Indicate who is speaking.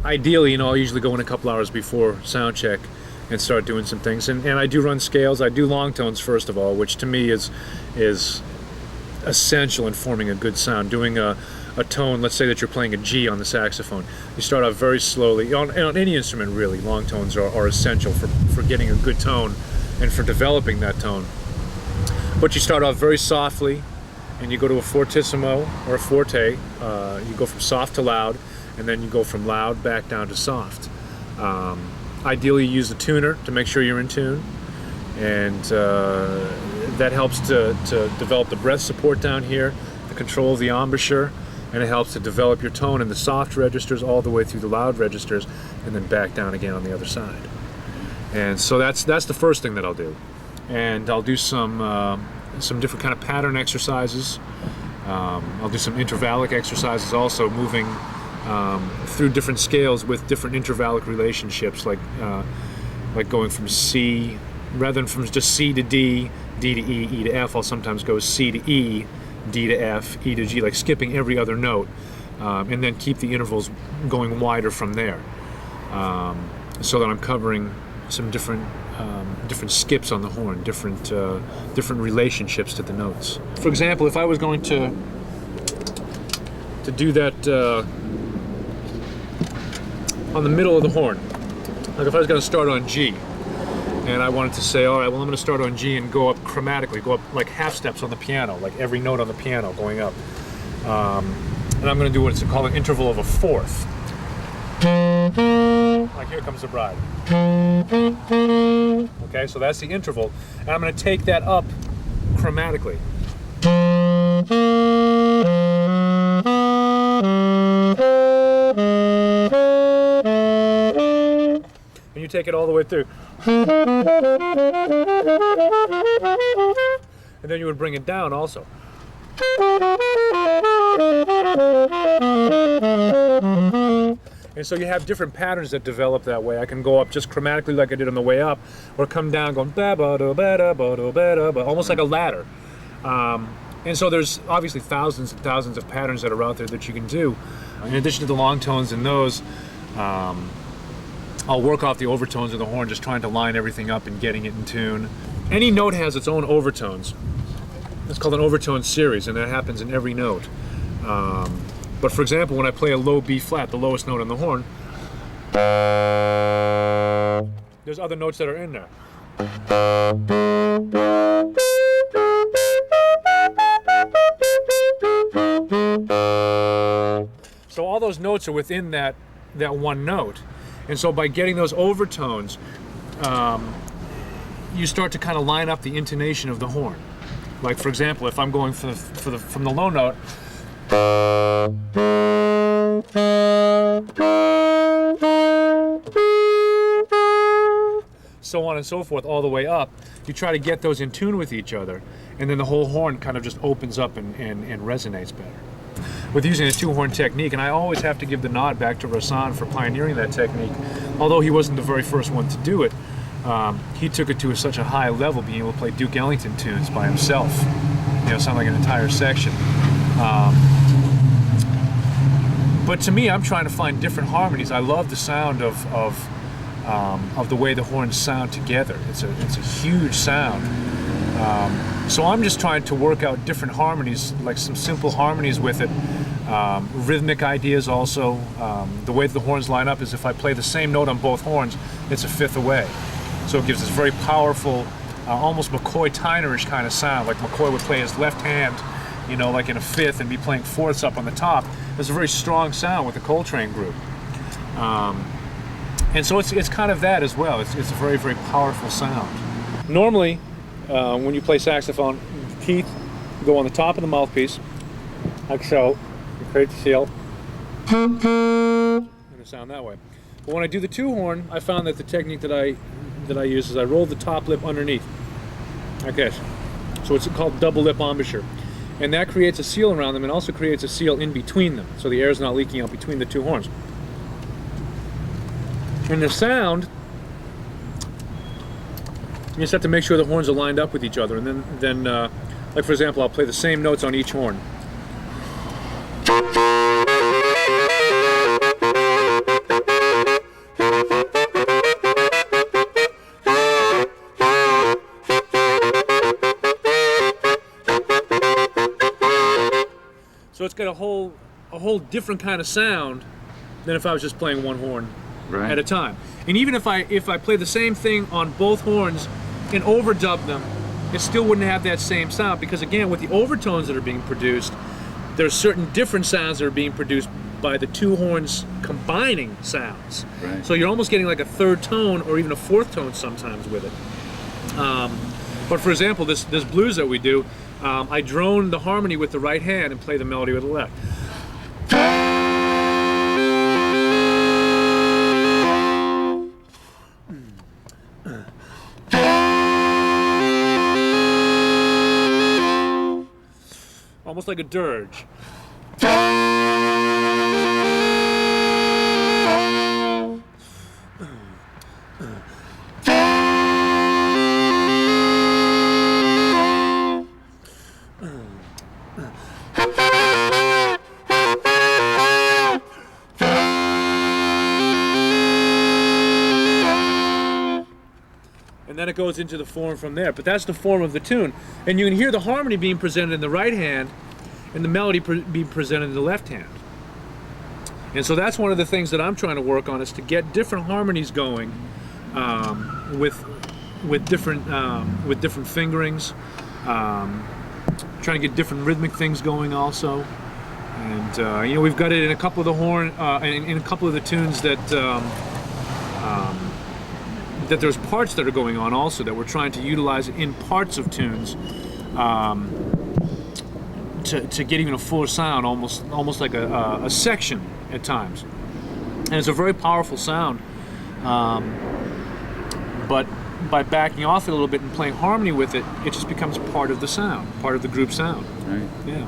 Speaker 1: ideally, I'll usually go in a couple hours before sound check and start doing some things. And I do run scales. I do long tones first of all, which to me is essential in forming a good sound. Doing a tone, let's say that you're playing a G on the saxophone. You start off very slowly. On any instrument really, long tones are essential for getting a good tone and for developing that tone. But you start off very softly and you go to a fortissimo or a forte. You go from soft to loud, and then you go from loud back down to soft. Ideally you use the tuner to make sure you're in tune, and that helps to develop the breath support down here, the control of the embouchure, and it helps to develop your tone in the soft registers all the way through the loud registers, and then back down again on the other side. And so that's the first thing that I'll do. And I'll do some different kind of pattern exercises. I'll do some intervallic exercises also, moving through different scales with different intervallic relationships, like going from C, rather than from just C to D, D to E, E to F, I'll sometimes go C to E, D to F, E to G, like skipping every other note, and then keep the intervals going wider from there, so that I'm covering some different skips on the horn, different relationships to the notes. For example, if I was going to do that on the middle of the horn, like if I was going to start on G, and I wanted to say, all right, well, I'm going to start on G and go up chromatically, go up like half steps on the piano, like every note on the piano going up. And I'm going to do what's called an interval of a fourth. Like Here Comes the Bride. Okay, so that's the interval, and I'm going to take that up chromatically. And you take it all the way through. And then you would bring it down also. And so you have different patterns that develop that way. I can go up just chromatically like I did on the way up, or come down going ba ba da ba da ba da ba da ba, almost like a ladder. And so there's obviously thousands and thousands of patterns that are out there that you can do. In addition to the long tones and those, I'll work off the overtones of the horn, just trying to line everything up and getting it in tune. Any note has its own overtones. It's called an overtone series, and that happens in every note. But for example, when I play a low B flat, the lowest note on the horn, there's other notes that are in there. So all those notes are within that one note. And so by getting those overtones, you start to kind of line up the intonation of the horn. Like for example, if I'm going from the low note, so on and so forth, all the way up, you try to get those in tune with each other, and then the whole horn kind of just opens up and resonates better. With using a two-horn technique, and I always have to give the nod back to Rahsaan for pioneering that technique. Although he wasn't the very first one to do it, he took it to such a high level, being able to play Duke Ellington tunes by himself, sound like an entire section. But to me, I'm trying to find different harmonies. I love the sound of the way the horns sound together. It's a huge sound. So I'm just trying to work out different harmonies, like some simple harmonies with it. Rhythmic ideas also. The way the horns line up is if I play the same note on both horns, it's a fifth away. So it gives this very powerful, almost McCoy Tyner-ish kind of sound, like McCoy would play his left hand, like in a fifth and be playing fourths up on the top. There's a very strong sound with the Coltrane group. And so it's kind of that as well. It's a very, very powerful sound. Normally, when you play saxophone, teeth go on the top of the mouthpiece, like so. You create the seal, and it sound that way. But when I do the two horn, I found that the technique that I use is I roll the top lip underneath, like this. So it's called double lip embouchure, and that creates a seal around them, and also creates a seal in between them, so the air is not leaking out between the two horns. And the sound, you just have to make sure the horns are lined up with each other, and then like for example, I'll play the same notes on each horn. it's got a whole different kind of sound than if I was just playing one horn at a time. And even if I play the same thing on both horns and overdub them, it still wouldn't have that same sound, because again, with the overtones that are being produced, there's certain different sounds that are being produced by the two horns combining sounds.
Speaker 2: Right.
Speaker 1: So you're almost getting like a third tone or even a fourth tone sometimes with it. But for example, this blues that we do, I drone the harmony with the right hand and play the melody with the left. Almost like a dirge. And then it goes into the form from there. But that's the form of the tune. And you can hear the harmony being presented in the right hand and the melody being presented in the left hand. And so that's one of the things that I'm trying to work on, is to get different harmonies going with different fingerings, trying to get different rhythmic things going also. And you know, we've got it in a couple of the in a couple of the tunes that that there's parts that are going on also that we're trying to utilize in parts of tunes to get even a fuller sound, almost like a section at times. And it's a very powerful sound, but by backing off it a little bit and playing harmony with it, it just becomes part of the sound, part of the group sound.
Speaker 2: Right.
Speaker 1: Yeah.